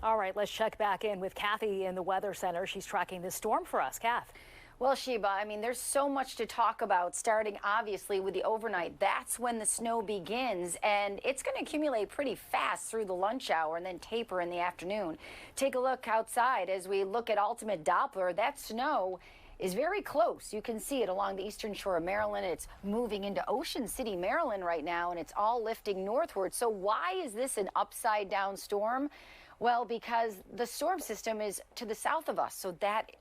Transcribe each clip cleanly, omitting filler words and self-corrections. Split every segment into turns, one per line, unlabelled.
All right, let's check back in with Kathy in the Weather Center. She's tracking this storm for us. Kath.
Well, Sheba, I mean, there's so much to talk about, starting obviously with the overnight. That's when the snow begins, and it's going to accumulate pretty fast through the lunch hour and then taper in the afternoon. Take a look outside as we look at ultimate Doppler. That snow is very close. You can see it along the eastern shore of Maryland. It's moving into Ocean City, Maryland right now, and it's all lifting northward. So why is this an upside down storm? Well, because the storm system is to the south of us, so that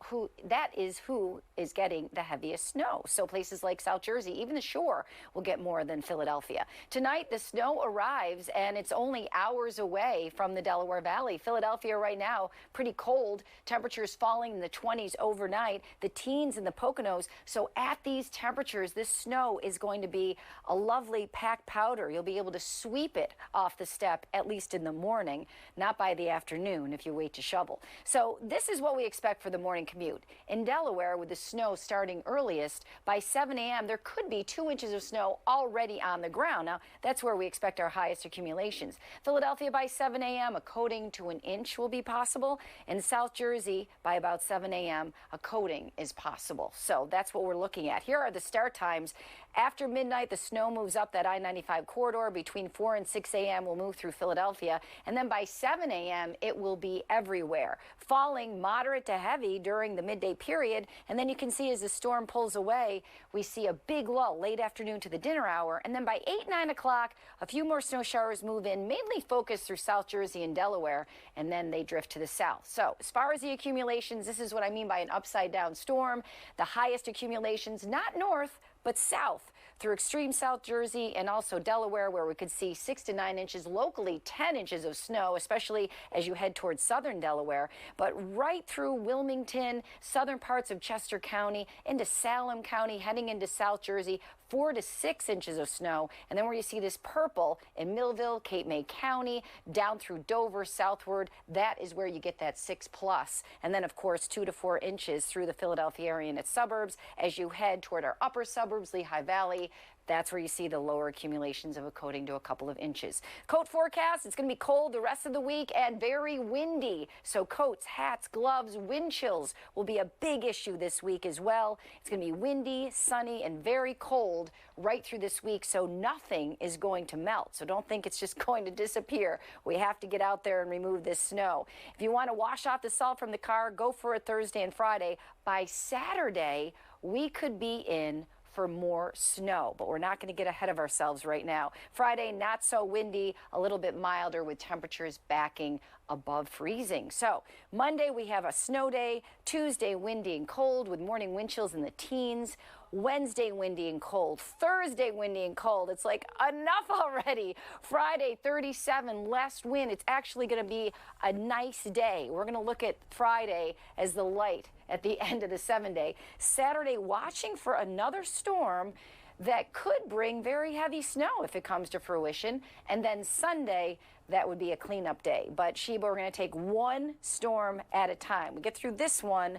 is who is getting the heaviest snow. So places like South Jersey, even the shore, will get more than Philadelphia. Tonight, the snow arrives, and it's only hours away from the Delaware Valley. Philadelphia right now, pretty cold. Temperatures falling in the 20s overnight, the teens in the Poconos. So at these temperatures, this snow is going to be a lovely packed powder. You'll be able to sweep it off the step, at least in the morning, not by the afternoon if you wait to shovel. So this is what we expect for the morning commute. In Delaware, with the snow starting earliest, by 7 a.m. there could be 2 inches of snow already on the ground. Now, that's where we expect our highest accumulations. Philadelphia, by 7 a.m., a coating to an inch will be possible. In South Jersey, by about 7 a.m., a coating is possible. So that's what we're looking at. Here are the start times. After midnight, the snow moves up that I-95 corridor. Between 4 and 6 a.m. will move through Philadelphia. And then by 7 a.m., it will be everywhere, falling moderate to heavy during the midday period. And then you can see as the storm pulls away, we see a big lull late afternoon to the dinner hour. And then by 8, 9 o'clock, a few more snow showers move in, mainly focused through South Jersey and Delaware, and then they drift to the south. So as far as the accumulations, this is what I mean by an upside down storm. The highest accumulations, not north, but south through extreme South Jersey and also Delaware, where we could see 6 to 9 inches, locally 10 inches of snow, especially as you head towards southern Delaware. But right through Wilmington, southern parts of Chester County, into Salem County, heading into South Jersey, 4 to 6 inches of snow. And then where you see this purple in Millville, Cape May County, down through Dover, southward, that is where you get that 6+. And then, of course, 2 to 4 inches through the Philadelphia area and its suburbs. As you head toward our upper suburbs, Lehigh Valley, that's where you see the lower accumulations of a coating to a couple of inches. Coat forecast, it's going to be cold the rest of the week and very windy. So coats, hats, gloves, wind chills will be a big issue this week as well. It's going to be windy, sunny, and very cold right through this week. So nothing is going to melt. So don't think it's just going to disappear. We have to get out there and remove this snow. If you want to wash off the salt from the car, go for it Thursday and Friday. By Saturday, we could be in for more snow, but we're not going to get ahead of ourselves right now. Friday, not so windy, a little bit milder with temperatures backing above freezing. So Monday, we have a snow day. Tuesday, windy and cold with morning wind chills in the teens. Wednesday, windy and cold. Thursday, windy and cold. It's like enough already. Friday, 37, less wind. It's actually going to be a nice day. We're going to look at Friday as the light at the end of the 7-day. Saturday, watching for another storm that could bring very heavy snow if it comes to fruition. And then Sunday, that would be a cleanup day. But Sheba, we're going to take one storm at a time. We get through this one,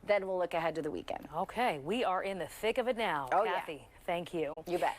then we'll look ahead to the weekend.
Okay, we are in the thick of it now.
Oh,
Kathy,
yeah.
Thank you.
You bet.